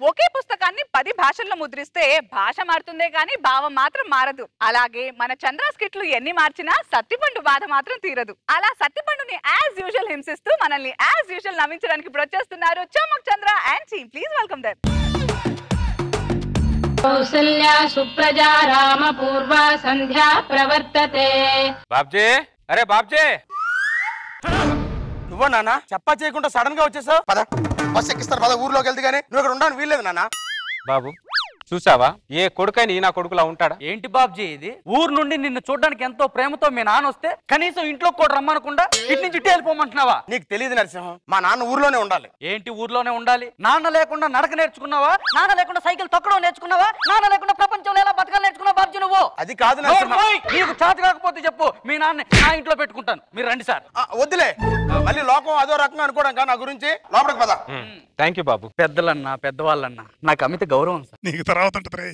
ఒకే పుస్తకాన్ని 10 భాషల్లో ముద్రిస్తే భాష మారుతుందే గానీ భావం మాత్రం మారదు. అలాగే మన చంద్ర స్కిట్లు ఎన్ని మార్చినా సత్తిపండు బాధ మాత్రం తీరదు. అలా సత్తిపండుని యాజ్ యూజువల్ హింసిస్తూ మనల్ని యాజ్ యూజువల్ నవ్వించడానికి ఇప్పుడు వచ్చేస్తున్నారు Chammak Chandra and team. Please welcome them. Kausalya సుప్రజా రామ పూర్వ సంధ్యా ప్రవర్తతే. బాబ్జీ, అరే బాబ్జీ, నువ్వు నాన్న చెప్పా చేయకుండా సడన్ గా వచ్చేసావు. పద బస్ ఎక్కిస్తారు, పద ఊర్లోకి వెళ్తే గానీ నువ్వు ఇక్కడ ఉండడానికి వీల్లేదు నాన్న. బాబు చూసావా ఏ కొడుకైనా నా కొడుకులా ఉంటాడా? ఏంటి బాబ్జీ ఇది? ఊరు నుండి నిన్ను చూడడానికి ఎంతో ప్రేమతో మీ నాన్న వస్తే కనీసం ఇంట్లో కూడా రమ్మనకుండా ఇటు నుంచి ఇటు వెళ్ళిపోమంటున్నావా? నీకు తెలియదు నరసింహం, మా నాన్న ఊర్లోనే ఉండాలి. ఏంటి ఊర్లోనే ఉండాలి? నాన్న లేకుండా నడక నేర్చుకున్నావా? నాన్న లేకుండా సైకిల్ తొక్కడం నేర్చుకున్నావా? నాన్న లేకుండా ప్రపంచంలో ఎలా బతకాలి నేర్చుకున్నావా బాబ్జీ నువ్వు? అది కాదు నరసింహం. నీకు చేత కాకపోతే చెప్పు, మీ నాన్న నా ఇంట్లో పెట్టుకుంటాను. మీరు రండి సార్. వద్దులే, మళ్ళీ లోకం అదో రకంగా అనుకోవడం కా నా గురించి. లోపలికి పద. థ్యాంక్ యూ బాబు. పెద్దలన్నా పెద్దవాళ్ళన్నా నాకు అమిత గౌరవం సార్. నీకు తర్వాత ఉంటది.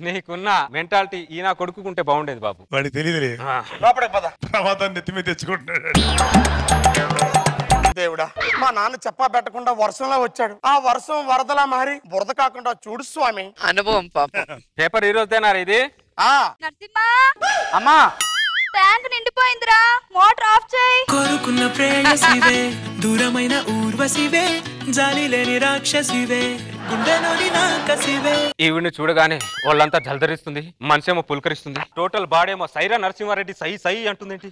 నీకున్న మెంటాలిటీ ఈ నా కొడుకుంటే బాగుండేది బాబు. వాడికి తెలియదులే, లోపలికి పద. తర్వాత నెత్తి మీద తెచ్చుకుంటున్నాడు. దేవుడా, మా నాన్న చెప్పా పెట్టకుండా వర్షంలో వచ్చాడు. ఆ వర్షం వరదలా మారి బురద కాకుండా చూడు స్వామి. అనుభవం పాప. పేపర్ ఈ రోజేనారా ఇది? నరసింహ, అమ్మా ట్యాంక్ నిండిపోయిందిరా, మోటార్ ఆఫ్ చేయి. కోరుకున్న ప్రేయసివే, దూరమైన ఊర్వశివే, జాలి లేని రాక్షసివే, గుండెలోని నాకసివే. ఈవిడ్ని చూడగానే వాళ్ళంతా జలధరిస్తుంది, మనసేమో పులకరిస్తుంది. టోటల్ బాడేమో సైరా నరసింహారెడ్డి సై సై అంటుందేంటి?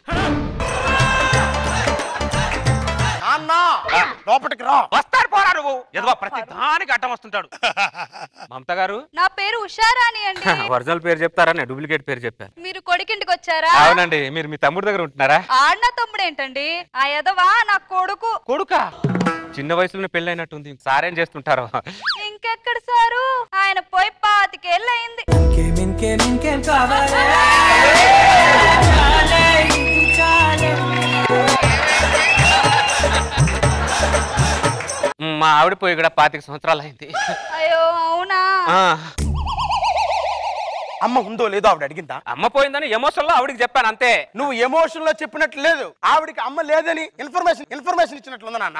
లోపలికి రా. వస్తారు పోరా నువ్వు. ఎదవా ప్రతి దానికి అడ్డం వస్తుంటాడు. మమత గారు, నా పేరు ఉషారాణి అండి. ఒరిజినల్ పేరు చెప్తారా? నేను డూప్లికేట్ పేరు చెప్పాను. మీరు కొడుకింటికి వచ్చారా? అవునండి. మీరు మీ తమ్ముడి దగ్గర ఉంటున్నారా? ఆడిన తమ్ముడు ఏంటండి, ఆ ఎదవా నా కొడుకు. కొడుకా? చిన్న వయసులోనే పెళ్ళైనట్టుంది. సారేం చేస్తుంటారు? ఇంకెక్కడ సారు, ఆయన పోయి 25 ఏళ్ళు అయింది. ఇంకేం కావాలి? మా ఆవిడ పోయి ఇక్కడ 25 సంవత్సరాలు అయింది. అయ్యో అవునా? అమ్మ ఉందో లేదో ఆవిడ అడిగిందా? అమ్మ పోయిందని ఎమోషన్ లో ఆవిడకి చెప్పాను అంతే. నువ్వు ఎమోషన్ లో చెప్పినట్లు లేదు, ఆవిడికి అమ్మ లేదని ఇన్ఫర్మేషన్ ఇచ్చినట్లుందా నాన్న?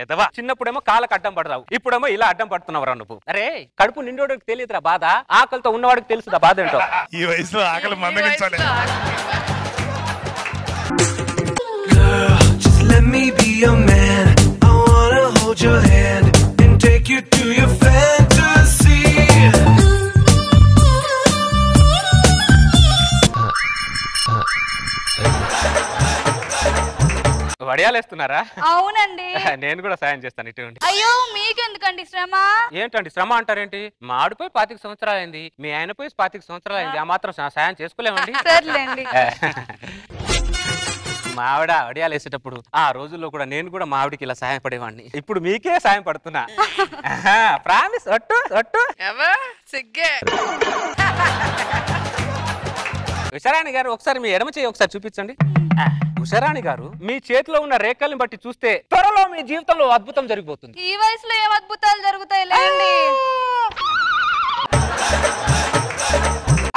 ఏదవా చిన్నప్పుడేమో కాళ్ళకు అడ్డం పడతావు, ఇప్పుడేమో ఇలా అడ్డం పడుతున్నావురా నువ్వు. అరే కడుపు నిండోడికి తెలియదురా బాధ, ఆకలితో ఉన్నవాడికి తెలుసుదా బాధ ఏంటో. ఈ వయసులో ఆకలి మందగించాలి. Let me be your man. I wanna hold your hand and take you to your fantasy. వడియాలేస్తున్నారా? అవునండి. నేను కూడా సాయం చేస్తాను. ఇటువంటి. అయ్యో మీకెందుకండి శ్రమ? ఏంటండి శ్రమ అంటారేంటి? మా ఆడిపోయి 25 సంవత్సరాలు అయింది, మీ ఆయన పోయి 25 సంవత్సరాలు అయింది. ఆ మాత్రం సాయం చేసుకోలేమండి. సర్లేండి. మా ఆవిడ వడియాలు వేసేటప్పుడు ఆ రోజుల్లో కూడా నేను కూడా మా ఆవిడకి ఇలా సాయం పడేవాడిని. ఇప్పుడు మీకే సాయం పడుతున్నా. ప్రామిస్. ఒట్టు ఒట్టు. సిగ్గే. ఉషారాణి గారు ఒకసారి మీ ఎడమ చేయి ఒకసారి చూపించండి. ఉషారాణి గారు మీ చేతిలో ఉన్న రేఖల్ని బట్టి చూస్తే త్వరలో మీ జీవితంలో అద్భుతం జరిగిపోతుంది. ఈ వయసులో ఏం అద్భుతాలు జరుగుతాయి లేండి.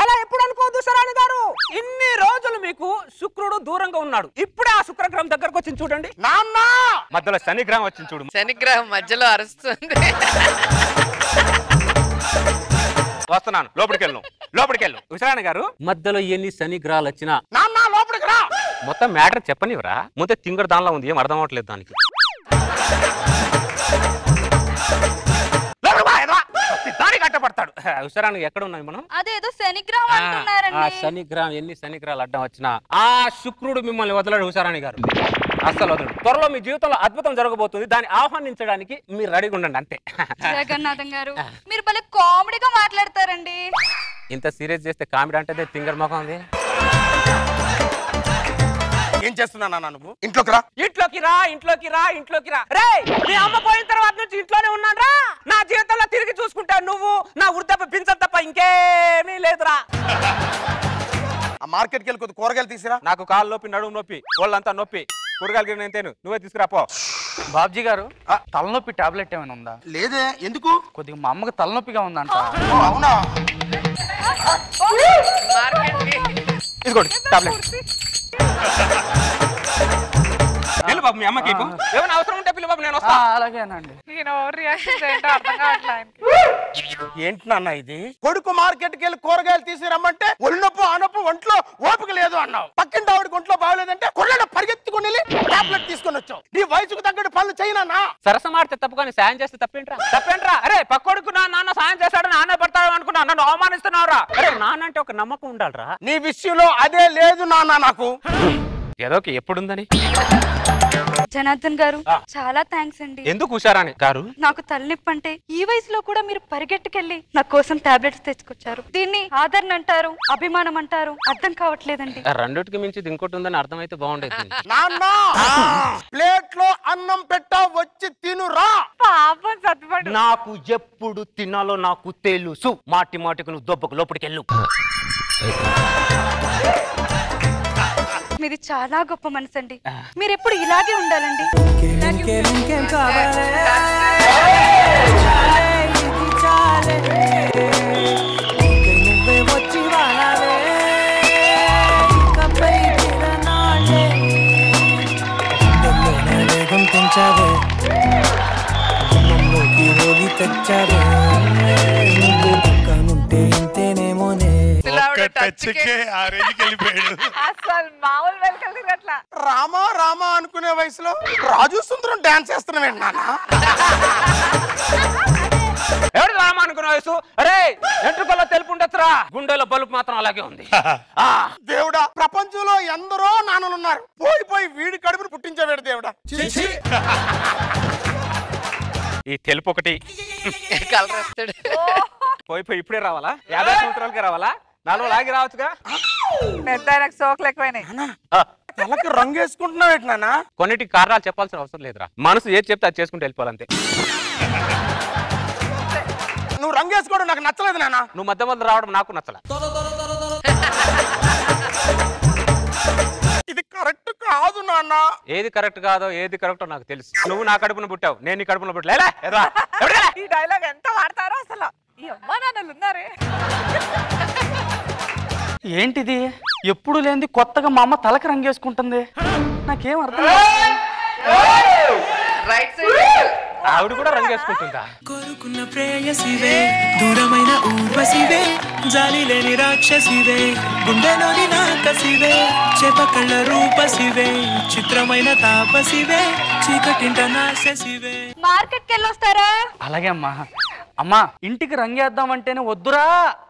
అలా ఎప్పుడు అనుకోవద్దు ఉషారాణి గారు. ఇన్ని రోజులు మీకు శుక్రుడు దూరంగా ఉన్నాడు, ఇప్పుడే ఆ శుక్రగ్రహం దగ్గరకు వచ్చింది చూడండి. నాన్న మధ్యలో శనిగ్రహం వచ్చింది చూడు. శనిగ్రహం మధ్యలో అరుస్తుంది. వస్తున్నాను, లోపలికెళ్ళు. ఉషారాణి గారు మధ్యలో ఎన్ని శనిగ్రహాలు వచ్చినా నాన్న లోపలికి రా. మొత్తం మ్యాటర్ చెప్పనివరా? ముందే తింగర్ దానిలో ఉంది, ఏం అర్థం అవట్లేదు దానికి. దానికి అడ్డపడతాడు. ఉషారాణి ఎక్కడ ఉన్నాయి మనం? అదేదో శనిగ్రహం అంటున్నారండి. శనిగ్రహం ఎన్ని శనిగ్రహాలు అడ్డం వచ్చినా ఆ శుక్రుడు మిమ్మల్ని వదలడు ఉషారాణి గారు, అస్సలు వదలడు. త్వరలో మీ జీవితంలో అద్భుతం జరగబోతుంది, దాన్ని ఆహ్వానించడానికి మీరు రెడీగా ఉండండి అంతే. జగన్నాథం గారు మీరు భలే కామెడీగా మాట్లాడతారండి. ఇంత సీరియస్ చేస్తే కామెడీ అంటే తింగర్ మొఖం ఉంది. ఏం చేస్తున్నా నాన్న నువ్వు? ఇంట్లోకి రా. ఇంట్లోకి రా. రే మీ అమ్మ పోయిన తర్వాత నుంచి ఇంట్లోనే ఉన్నాను రా. నా జీవితంలో తిరిగి చూసుకుంటా నువ్వు నా వృద్ధ పింఛన్ తప్ప ఇంకేమీ లేదురా. ఆ మార్కెట్కి వెళ్ళి కొద్ది కూరగాయలు తీసిరా. నాకు కాళ్ళు నొప్పి, నడుము నొప్పి, వాళ్ళంతా నొప్పి. కూరగాయలు నేను తేను, నువ్వే తీసుకురాపో. బాబ్జీ గారు తలనొప్పి టాబ్లెట్ ఏమైనా ఉందా? లేదే, ఎందుకు? కొద్దిగా మా అమ్మకి తలనొప్పిగా ఉందంట. అవునా? ఇదిగోండి టాబ్లెట్. బాబు మీ అమ్మకి ఏమైనా అవసరం ఉంటే పిల్ల బాబు నేను వస్తా. అలాగేనండి. ఏంటి నాన్న ఇది? కొడుకు మార్కెట్కి వెళ్ళి కూరగాయలు తీసుకురమ్మంటే ఒళ్ళొప్పు ఆనొప్పు ఒంట్లో ఓపిక లేదు అన్నావు. పక్కింటి ఆవిడకి ఒంట్లో బాగలేదంటే కొళ్ళ పరిగెత్తుకుని వెళ్ళి టాబ్లెట్ తీసుకొని వచ్చావు. నీ వయసుకు తగ్గట్టు పనులు చేయనా? సరసమాడితే తప్పు కానీ సాయం చేస్తే తప్పేంట్రా? అరే పక్కోడుకు నాన్న సాయం చేస్తాడు, నాన్న పడతాడు అనుకున్నా, నన్ను అవమానిస్తున్నావురా. అరే నాన్న అంటే ఒక నమ్మకం ఉండాలిరా. నీ విషయంలో అదే లేదు నాన్న నాకు. ఏదో ఎప్పుడుందని. జనార్దన్ గారు చాలా థ్యాంక్స్ అండి. ఎందుకు హుషారాణి గారు? నాకు తలనొప్పి అంటే ఈ వయసులో కూడా మీరు పరిగెట్టుకెళ్ళి నా కోసం టాబ్లెట్స్ తెచ్చుకొచ్చారు. దీన్ని ఆదరణ అంటారు, అభిమానం అంటారు, అర్థం కావట్లేదండి. రెండుకి మించి ఇంకోటి ఉందని అర్థమైతే బాగుండేది. నాన్న ప్లేట్ లో అన్నం పెట్టా వచ్చి తినురా. పాపం సత్తిపండు. నాకు ఎప్పుడు తినాలో నాకు తెలుసు. మాటి మాటికి నువ్వు దొబ్బకు లోపలికెళ్ళు. మీది చాలా గొప్ప మనసు అండి. మీరు ఎప్పుడు ఇలాగే ఉండాలండి. అసలు మామూలు వెల్కల్ అట్లా రామా రామా అనుకునే వయసులో రాజు సుందరం డాన్స్ చేస్తున్నావేంటి నాన్న? ఎవరు రామా అనుకునే వయసు? అరే ఎంట్రుకల్లో తెలుపు ఉండొచ్చురా, గుండెలో బలుపు మాత్రం అలాగే ఉంది. దేవుడా, ప్రపంచంలో ఎందరో నాన్నలున్నారు, పోయి పోయి వీడి కడుపును పుట్టించేవాడు దేవుడా. ఈ తెలుపు ఒకటి కలరేస్తాడు. పోయి ఇప్పుడే రావాలా? 50 సంవత్సరాలకి రావాలా? 4 లాగి రావచ్చుగా. పెద్ద సోకులు ఎక్కువైనాయి. తలకి రంగు వేసుకుంటున్నావేంటి నాన్న? కొన్నిటికి కారణాలు చెప్పాల్సిన అవసరం లేదురా. మనసు ఏది చెప్తే అది చేసుకుంటూ వెళ్ళిపోవాలంతే. నువ్వు రంగు వేసుకోవడం నాకు నచ్చలేదు నాన్న. నువ్వు మధ్య మధ్య రావడం నాకు నచ్చల. ఇది కరెక్ట్ కాదు నాన్న. ఏది కరెక్ట్ కాదో ఏది కరెక్టో నాకు తెలుసు. నువ్వు నా కడుపున పుట్టావు, నేను నీ కడుపున పుట్టలే. ఈ డైలాగ్ ఎంత వాడతారో అసలు. ఈ అమ్మా నాన్నలు ఉన్నారే. ఏంటిది? ఎప్పుడు లేనిది కొత్తగా మా అమ్మ తలకి రంగేసుకుంటుంది. నాకేం అర్థం. రైట్ సైడ్ ఆవిడ కూడా రంగేసుకుంటుందా? కోరుకున్న ప్రేయసివే, దూరమైన ఊర్వశివే, జాలి లేని రాక్షసివే, గుండెలోని నాకసివే, చేపకళ్ళ రూపసివే, చిత్రమైన తాపసివే, చీకటింట నాశసివే. మార్కెట్కి వెళ్ళొస్తారా? అలాగే అమ్మా. అమ్మా ఇంటికి రంగేద్దామంటేనే వద్దురా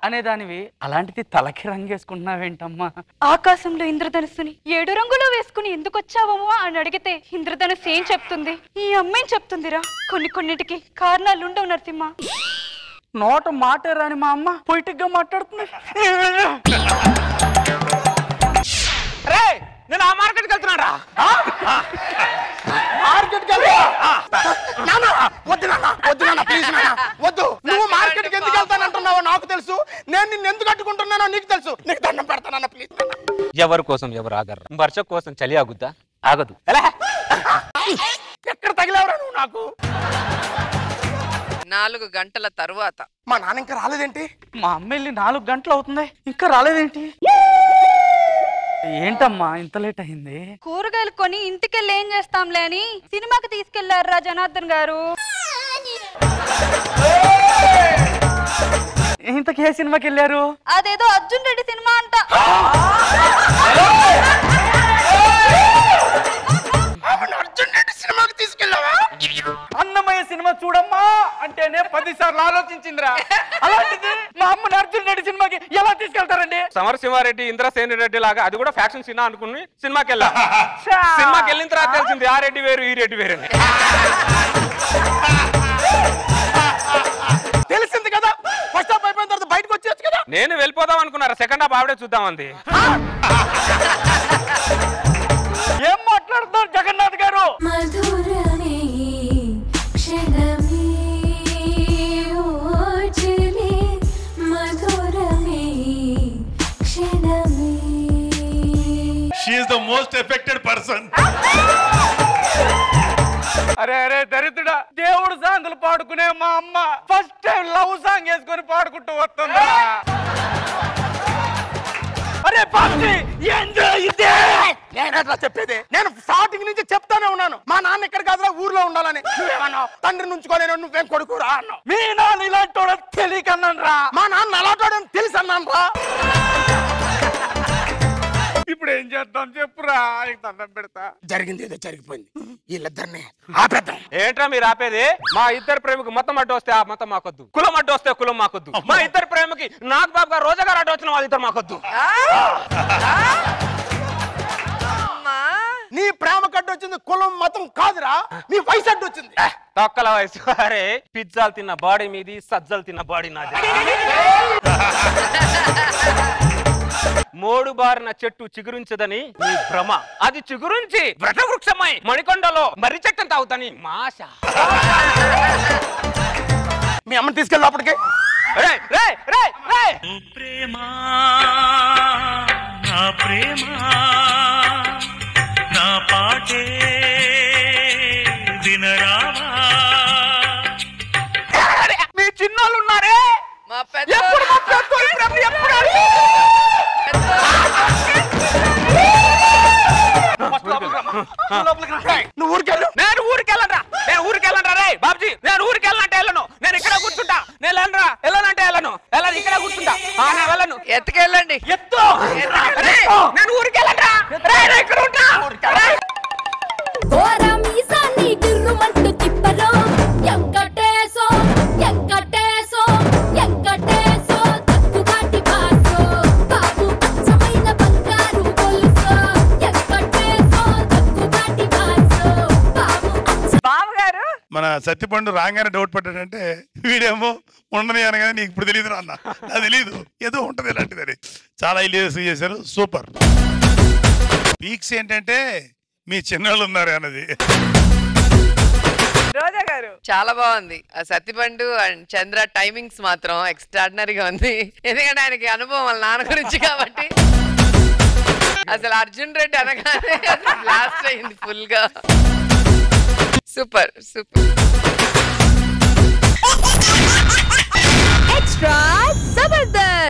అనేదానివి, అలాంటిది తలకి రంగేసుకుంటున్నావేంటమ్మా? ఆకాశంలో ఇంద్రధనుస్సుని 7 రంగులు వేసుకుని ఎందుకు వచ్చావమ్మా అని అడిగితే ఇంద్రధనుస్సు ఏం చెప్తుంది? ఈ అమ్మాయిని చెప్తుందిరా. కొన్నిటికి కారణాలు ఉండవు నరసింహ. నోట మాటే రాని మా అమ్మ పొయిటిక్ గా మాట్లాడుతుంది. నేను ఆ మార్కెట్కి వెళ్తున్నారా? మార్కెట్కి వద్దు నాన్న, వద్దు నాన్న, ప్లీజ్ నాన్న, వద్దు. నువ్వు మార్కెట్కి ఎందుకు వెళ్తానంటున్నావో నాకు తెలుసు. నేను నిన్ను ఎందుకు అడ్డుకుంటున్నానో నీకు తెలుసు. నీకు దండం పెడతానన్న ప్లీజ్. ఎవరి కోసం ఎవరు ఆగరు. వర్ష కోసం చలి ఆగుద్దా? ఆగదు. ఎక్కడ తగిలేవరా నువ్వు నాకు? 4 గంటల తరువాత మా నాన్న ఇంకా రాలేదేంటి? మా అమ్మ వెళ్ళి 4 గంటలు అవుతుంది, ఇంకా రాలేదేంటి? ఏంటమ్మా ఇంత లేట్ అయింది? కూరగాయలు కొని ఇంటికెళ్ళి ఏం చేస్తాంలే అని సినిమాకి తీసుకెళ్లారా జనార్దన్ గారు. ఇంతకీ ఏ సినిమాకి వెళ్ళారు? అదేదో అర్జున్ రెడ్డి సినిమా అంట. అర్జున్ రెడ్డి సినిమాకి తీసుకెళ్ళావా? అన్నమయ్య సినిమా చూడమ్మా అంటేనే 10 సార్లు ఆలోచించిందిరా. అలాంటిది మా అమ్మని అర్జున్ రెడ్డి సినిమాకి ఎలా తీసుకెళ్తారండి? సమరసింహారెడ్డి, ఇంద్రసేని రెడ్డి లాగా అది కూడా ఫ్యాక్షన్ సినిమా అనుకుని సినిమాకి వెళ్ళా. సినిమాకి వెళ్ళిన తర్వాత తెలిసింది ఆ రెడ్డి వేరు ఈ రెడ్డి వేరు. తెలిసింది కదా, ఫస్ట్ హాఫ్ అయిపోయిన తర్వాత బయటకు వచ్చేచ్చు కదా. నేను వెళ్ళిపోదాం అనుకున్నారా? సెకండ్ హాఫ్ ఆవిడే చూద్దామంది. ఏం మాట్లాడుతున్నారు జగన్నాథ్ గారు? She is the most affected person. అరే అరే దరిద్రుడా, దేవుడు సాంగులు పాడుకునే మా అమ్మ ఫస్ట్ టైం లవ్ సాంగ్ వేసుకొని పాడుకుంటూ వస్తుందా? అరే పాపి ఏందో ఇదే? నేనేట్లా చెప్పేది? నేను స్టార్టింగ్ నుంచి చెప్తానే ఉన్నాను, మా నాన్న ఇక్కడ కాదురా ఊర్లో ఉండాలని. నువ్వేమన్నావు? తండ్రిని ఉంచుకోలేను, నువ్వేం కొడుకురా అన్నావు. మీ నాన్న ఇలాంటి తెలియకన్నాను రా. మా నాన్న అలాంటి తెలుసు అన్నాను రా. ఇప్పుడు ఏం చేద్దాం చెప్పురా, దండం పెడతా. జరిగింది ఏదో జరిగిపోయింది, వీళ్ళిద్దరిని ఆపేద్దాం. ఏంట్రా మీరు ఆపేది? మా ఇద్దరు ప్రేమకి మొత్తం అడ్డు వస్తే ఆ మొత్తం మాకొద్దు, కులం అడ్డు వస్తే కులం మాకొద్దు. మా ఇద్దరు ప్రేమకి నాగ్ బాబు గారు రోజా గారు అడ్డు వచ్చిన వాళ్ళిద్దరు మాకొద్దు. నీ ప్రేమ కట్టు వచ్చింది కులం మతం కాదురా, నీ వయసు అడ్డు వచ్చింది. తొక్కల వయసు. అరే పిజ్జాలు తిన్న బాడీ మీది, సజ్జలు తిన్న బాడీ నాది. మోడు బారిన చెట్టు చిగురించదని నీ భ్రమ, అది చిగురించి వృక్షమై మణికొండలో మర్రి చెట్టంత అవుతాని మాష. మీ అమ్మని తీసుకెళ్ళి లోపలికి. ప్రేమ నా ప్రేమ నా పాటే వినరావా. మీ చిన్నోళ్ళు ఉన్నారే, మా పెద్ద నువ్వు ఊరికెళ్ళు. నేను ఊరికెళ్ళండ్రా రే బాబుజీ. నేను ఊరికెళ్ళనంటే వెళ్ళను, నేను ఇక్కడ కూర్చుంటా. నేను వెళ్ళనంటే వెళ్ళను, ఇక్కడ కూర్చుంటా. నేను వెళ్ళను. ఎత్తుకెళ్ళండి. ఎత్తు. నేను ఊరికెళ్ళండ్రా, ఇక్కడ ఉంటా. మన సత్తిపండు రాగానే డౌట్ పడ్డాడంటే వీడేమో ఉండని అనగానే నీకు ఇప్పుడు తెలియదు అన్న, నాకు తెలియదు ఏదో ఉంటది ఇలాంటిదని. చాలా ఇలియస్ చేశారు, సూపర్. పీక్స్ ఏంటంటే మీ చిన్నోళ్ళు ఉన్నారు అన్నది. రోజా గారు చాలా బాగుంది. ఆ సత్తిపండు అండ్ చంద్ర టైమింగ్స్ మాత్రం ఎక్స్ట్రాడినరీగా ఉంది. ఎందుకంటే ఆయనకి అనుభవం వాళ్ళ నాన్న గురించి కాబట్టి. అసలు అర్జున్ రెడ్డి అనగానే బ్లాస్ట్ అయింది ఫుల్ గా. Super super. ఎక్స్ట్రా జబర్దస్త్.